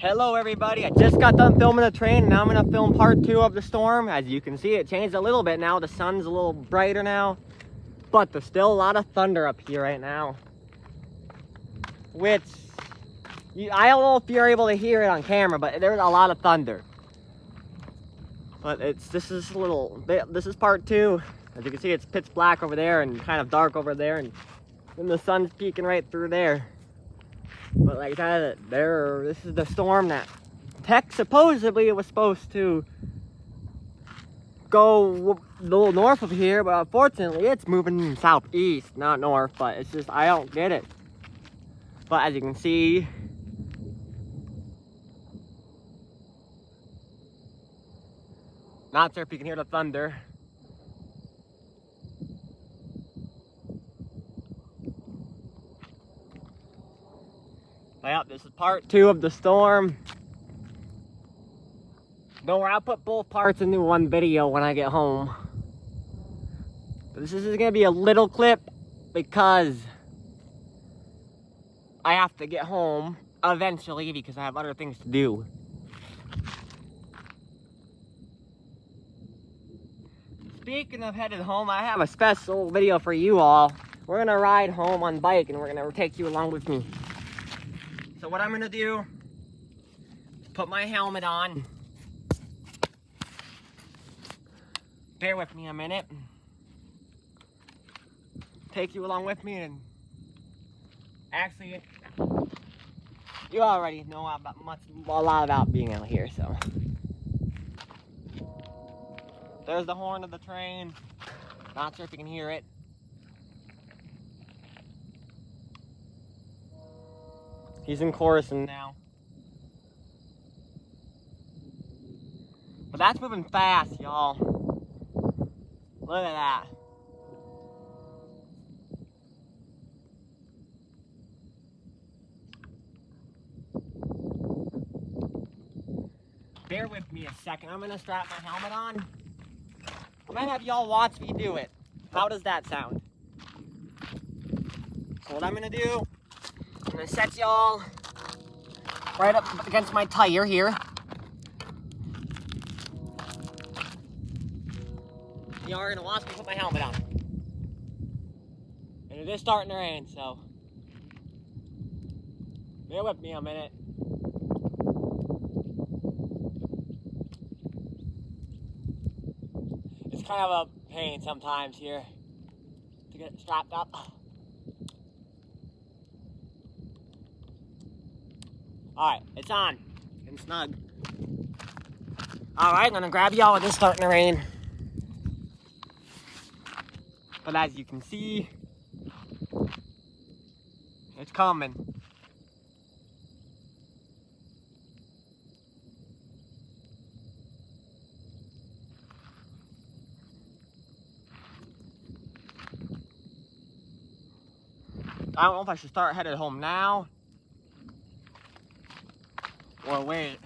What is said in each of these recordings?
Hello everybody, I just got done filming the train and now I'm going to film part 2 of the storm. As you can see, it changed a little bit now. The sun's a little brighter now, but there's still a lot of thunder up here right now. Which, I don't know if you're able to hear it on camera, but there's a lot of thunder. But this is a little bit, this is part 2. As you can see, it's pitch black over there and kind of dark over there, and then the sun's peeking right through there. But like I said, this is the storm that supposedly it was supposed to go a little north of here, but unfortunately it's moving southeast, not north. But it's just, I don't get it. But as you can see, not sure if you can hear the thunder. But yeah, this is part 2 of the storm. Don't worry, I'll put both parts into one video when I get home. But this is gonna be a little clip because I have to get home eventually because I have other things to do. Speaking of headed home, I have a special video for you all. We're gonna ride home on bike and we're gonna take you along with me. So what I'm gonna do is put my helmet on. Bear with me a minute. Take you along with me, and actually, you already know a lot about being out here, so. There's the horn of the train. Not sure if you can hear it. He's in Corson now. But that's moving fast, y'all. Look at that. Bear with me a second. I'm gonna strap my helmet on. I'm gonna have y'all watch me do it. How does that sound? So what I'm gonna do, I'm gonna set y'all right up against my tire here. Y'all are gonna watch me put my helmet on. And it is starting to rain, so bear with me a minute. It's kind of a pain sometimes here to get it strapped up. Alright, it's on and snug. Alright, I'm gonna grab y'all. It is starting to rain. But as you can see, it's coming. I don't know if I should start headed home now or wait.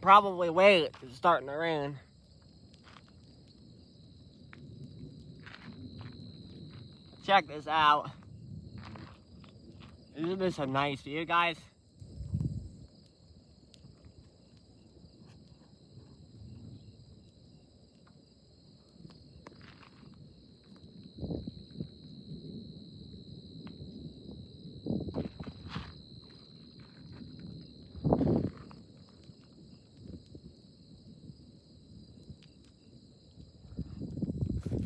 Probably wait, it's starting to rain. Check this out. Isn't this a nice view, guys?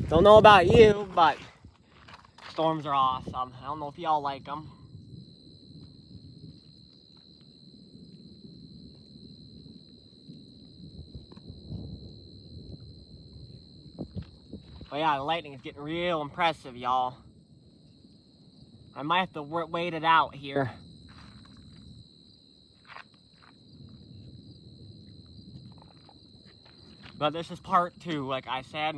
Don't know about you, but storms are awesome. I don't know if y'all like them. But yeah, the lightning is getting real impressive, y'all. I might have to wait it out here. But this is part 2, like I said.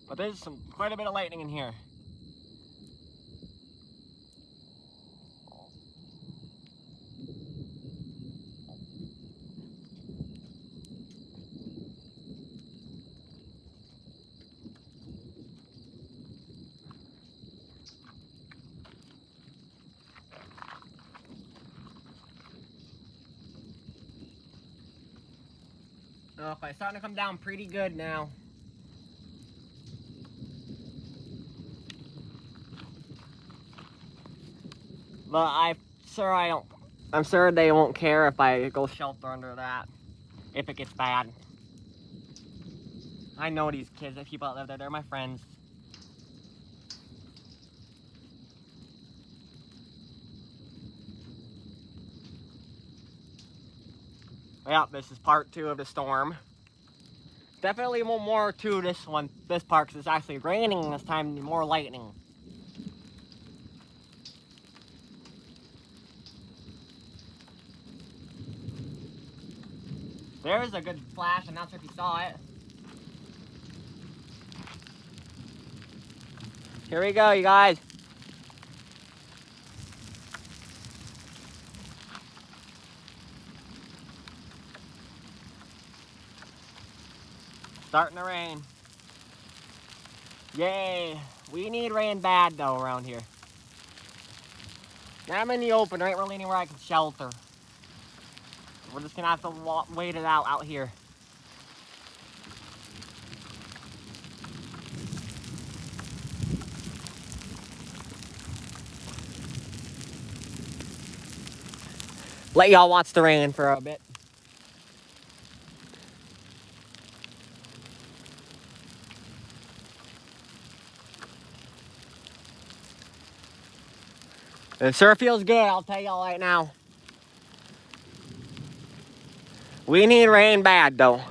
But there's quite a bit of lightning in here. Okay, it's starting to come down pretty good now. But I'm sure they won't care if I go shelter under that, if it gets bad. I know these kids, the people that live there, they're my friends. Yeah, this is part 2 of the storm. Definitely more to this part, because it's actually raining this time, more lightning. There's a good flash, I'm not sure if you saw it. Here we go, you guys. Starting to rain. Yay. We need rain bad though around here. Now I'm in the open, right? Really anywhere I can shelter. We're just gonna have to wait it out here. Let y'all watch the rain for a bit. It sure feels good, I'll tell y'all right now. We need rain bad though.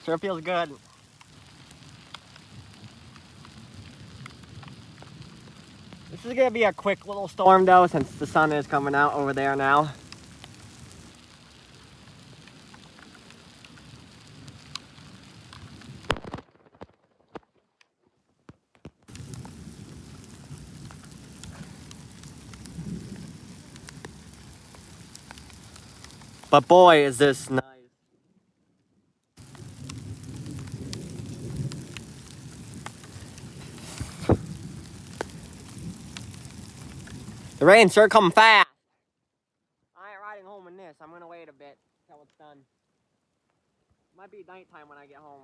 Sure feels good. This is gonna be a quick little storm though, since the sun is coming out over there now. But boy, is this nice. The rain sure come fast. I ain't riding home in this. I'm gonna wait a bit till it's done. Might be nighttime when I get home.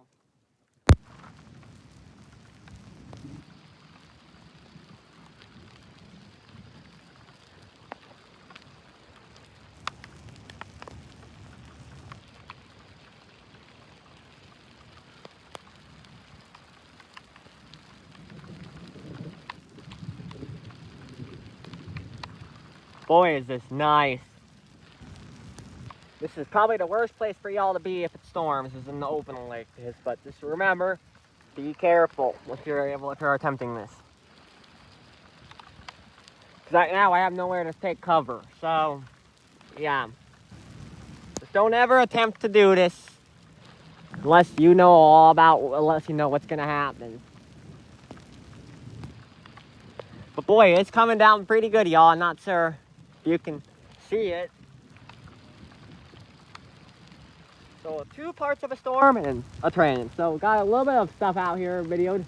Boy, is this nice. This is probably the worst place for y'all to be if it storms, is in the open like this. But just remember, be careful if you're attempting this. Because right now I have nowhere to take cover. So, yeah. Just don't ever attempt to do this unless you know unless you know what's gonna happen. But boy, it's coming down pretty good, y'all. I'm not sure if you can see it. So 2 parts of a storm and a train. So got a little bit of stuff out here videoed.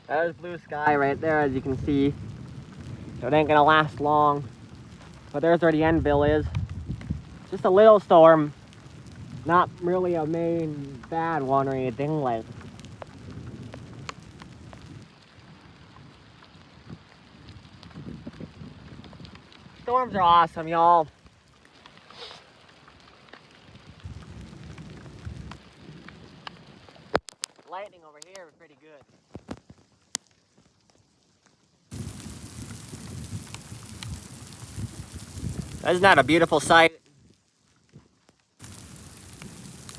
There's blue sky right there, as you can see. So it ain't gonna last long. But there's where the Enville is. Just a little storm. Not really a main bad one or anything like. Storms are awesome, y'all. Lightning over here is pretty good. Isn't that a beautiful sight?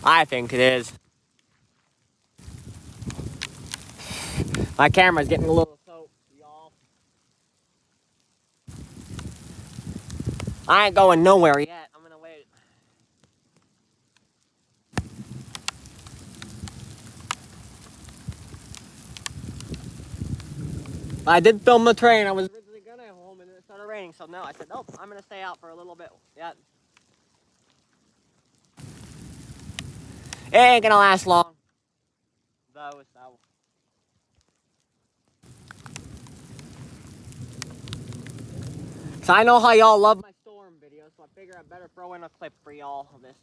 I think it is. My camera's getting a little soaked, y'all. I ain't going nowhere yet. I'm gonna wait. I did film the train. I was originally gonna go home and then it started raining, so no, I said, nope, I'm gonna stay out for a little bit. Yeah. It ain't gonna last long. Though, so. So I know how y'all love my storm videos, so I figure I better throw in a clip for y'all of this.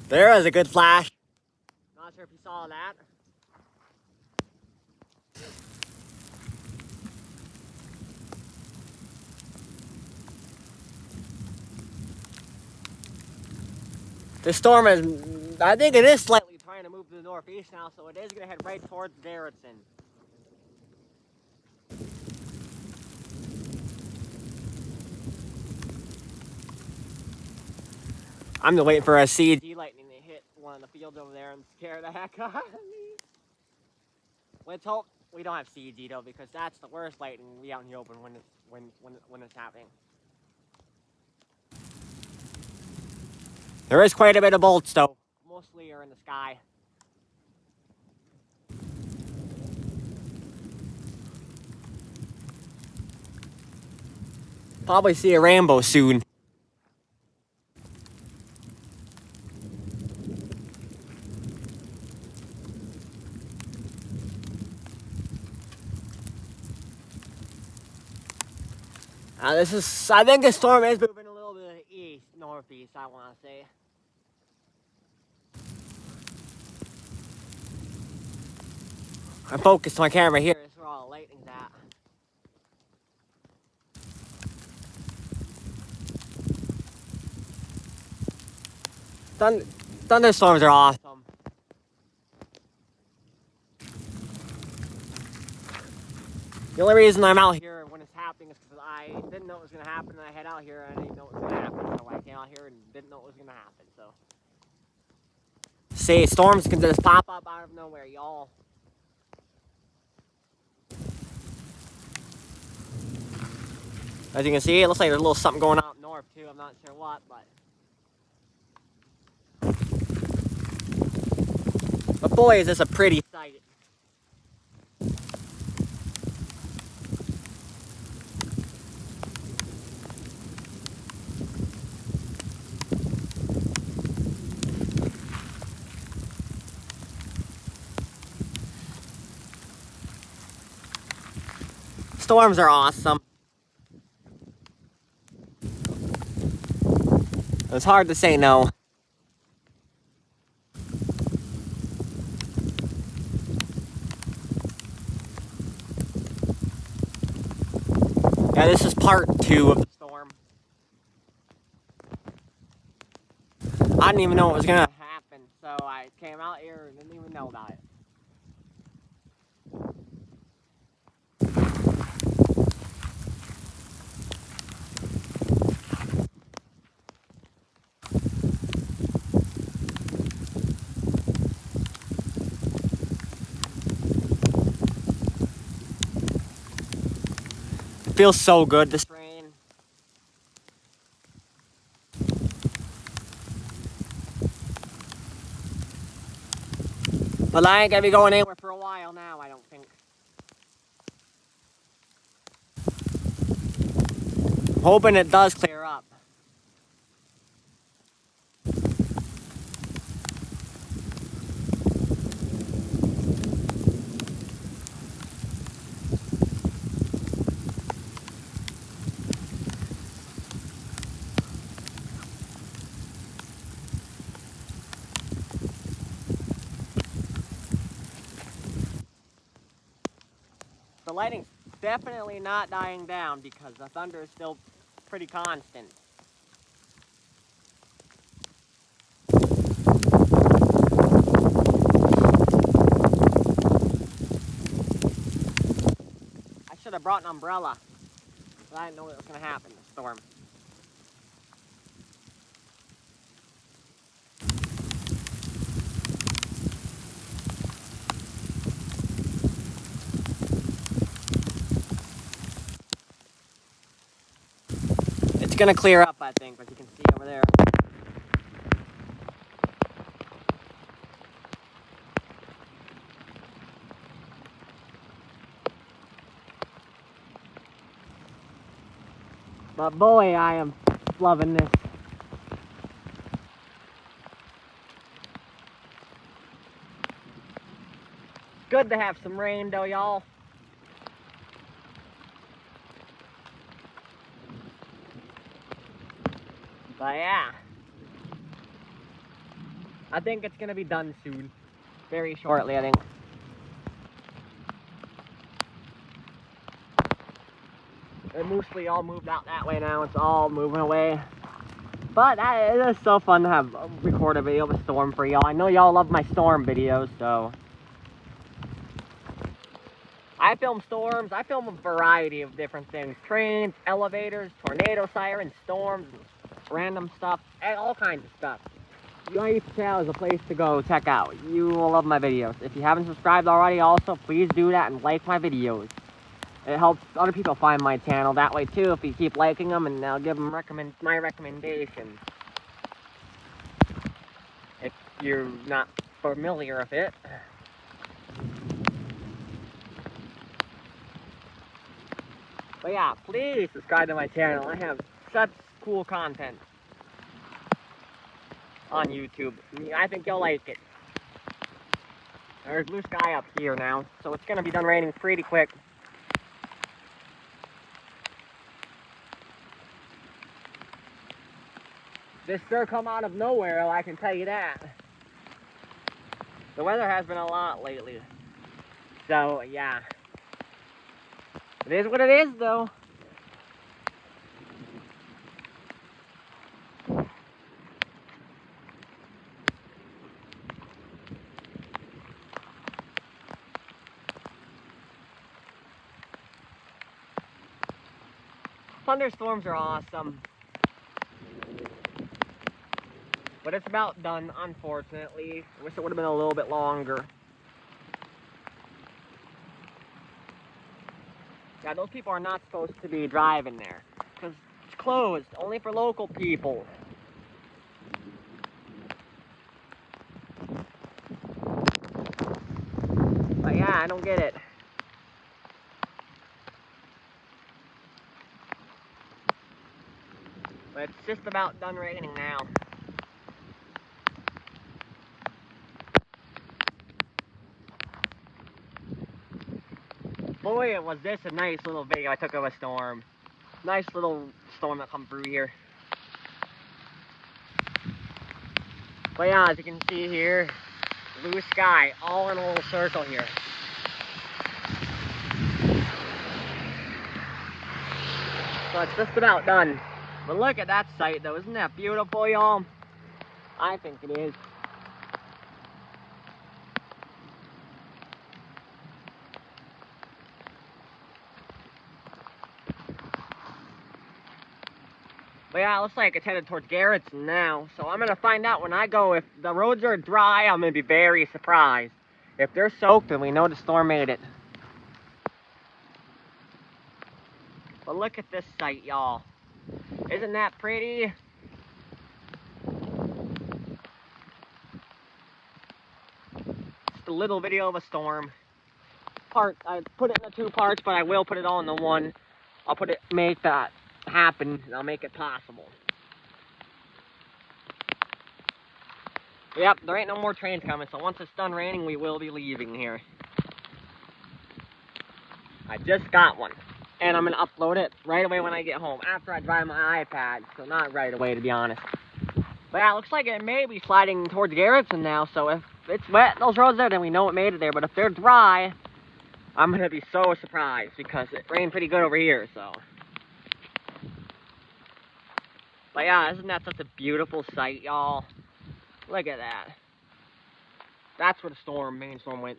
There is a good flash. Not sure if you saw that. The storm is, I think it is slightly trying to move to the northeast now, so it is gonna head right towards Garrettson. I'm just waiting for a CG lightning to hit one of the fields over there and scare the heck out of me. Let's hope we don't have CG though, because that's the worst lightning we out in the open when it's happening. There is quite a bit of bolts though. Mostly are in the sky. Probably see a rainbow soon. I think the storm is moving a little bit east, northeast, I want to say. I focused my camera here, that's where all the lightning's at. Thunderstorms are awesome. The only reason I'm out here when it's happening is because I didn't know it was going to happen, and I head out here and I didn't know it was going to happen, so I came out here and didn't know it was going to happen, so. See, storms can just pop up out of nowhere, y'all. As you can see, it looks like there's a little something going on up north too, I'm not sure what, but. But boy, is this a pretty sight. Storms are awesome. It's hard to say no. Yeah, this is part 2 of the storm. I didn't even know it was gonna happen, so I came out here and didn't even know about it. It feels so good, this rain. But I ain't gonna be going anywhere for a while now, I don't think. I'm hoping it does clear up. The lightning's definitely not dying down because the thunder is still pretty constant. I should have brought an umbrella, but I didn't know what was gonna happen, the storm. gonna clear up, I think, as you can see over there. But boy, I am loving this. Good to have some rain though, y'all. But yeah, I think it's gonna be done soon. Very shortly, I think. They're mostly all moved out that way now. It's all moving away. But it is so fun to have record a video of a storm for y'all. I know y'all love my storm videos, so I film storms. I film a variety of different things: trains, elevators, tornado sirens, storms, random stuff, and all kinds of stuff. My YouTube channel is a place to go check out. You will love my videos. If you haven't subscribed already, also please do that and like my videos. It helps other people find my channel that way too, if you keep liking them, and I'll give them my recommendations. If you're not familiar with it. But yeah, please subscribe to my channel. I have such cool content on YouTube. I think you'll like it. There's blue sky up here now, so it's gonna be done raining pretty quick. This sure come out of nowhere, I can tell you that. The weather has been a lot lately. So, yeah. It is what it is, though. Thunderstorms are awesome. But it's about done, unfortunately. I wish it would have been a little bit longer. Yeah, those people are not supposed to be driving there, because it's closed, only for local people. But yeah, I don't get it. But it's just about done raining now. Boy, was this a nice little video I took of a storm. Nice little storm that come through here. But yeah, as you can see here, blue sky, all in a little circle here. So it's just about done. But look at that sight though, isn't that beautiful, y'all? I think it is. But yeah, it looks like it's headed towards Garrettson now. So I'm gonna find out when I go. If the roads are dry, I'm gonna be very surprised. If they're soaked, then we know the storm made it. But look at this sight, y'all. Isn't that pretty? Just a little video of a storm. I put it into 2 parts, but I will put it all into one. I'll make that happen, and I'll make it possible. Yep, there ain't no more trains coming, so once it's done raining, we will be leaving here. I just got one, and I'm gonna upload it right away when I get home, after I drive my iPad, so not right away, to be honest. But yeah, it looks like it may be sliding towards Garrettson now, so if it's wet, those roads there, then we know it made it there, but if they're dry, I'm gonna be so surprised, because it rained pretty good over here, so. But yeah, isn't that such a beautiful sight, y'all? Look at that. That's where the main storm went.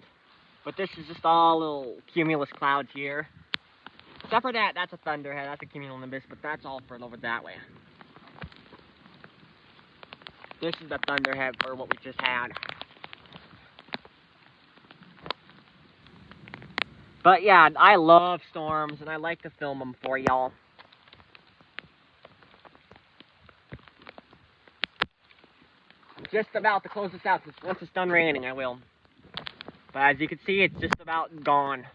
But this is just all little cumulus clouds here. Except for that, that's a thunderhead, that's a cumulonimbus, but that's all for over that way. This is the thunderhead for what we just had. But yeah, I love storms, and I like to film them for y'all. just about to close this out. Once it's done raining, I will. But as you can see, it's just about gone.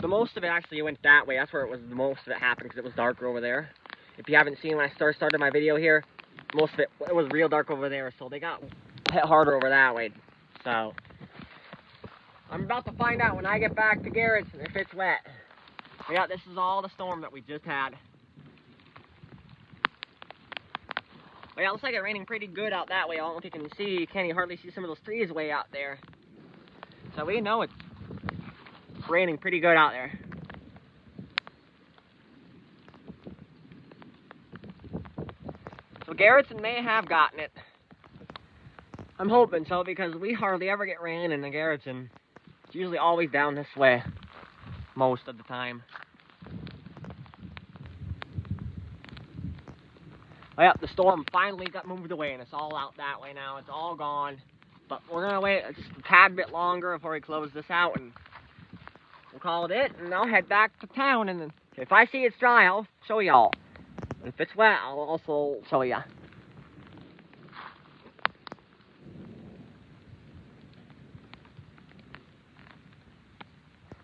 The most of it actually went that way. That's where it was. The most of it happened because it was darker over there. If you haven't seen when I started my video here, most of it was real dark over there. So they got hit harder over that way. So I'm about to find out when I get back to Garrett's if it's wet. But yeah, this is all the storm that we just had. But yeah, it looks like it's raining pretty good out that way. I don't know if you can see. You can't hardly see some of those trees way out there. So we know it's raining pretty good out there. So Garrettson may have gotten it. I'm hoping so because we hardly ever get rain in the Garrettson. It's usually always down this way most of the time. Well, yeah, the storm finally got moved away and it's all out that way now. It's all gone. But we're going to wait just a tad bit longer before we close this out and we'll call it it. And I'll head back to town. And then if I see it's dry, I'll show y'all. If it's wet, I'll also show ya.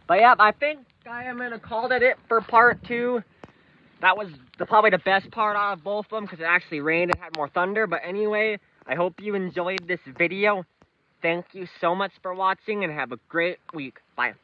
But yeah, I think I am going to call it for part 2. That was probably the best part out of both of them because it actually rained and had more thunder. But anyway, I hope you enjoyed this video. Thank you so much for watching and have a great week. Bye.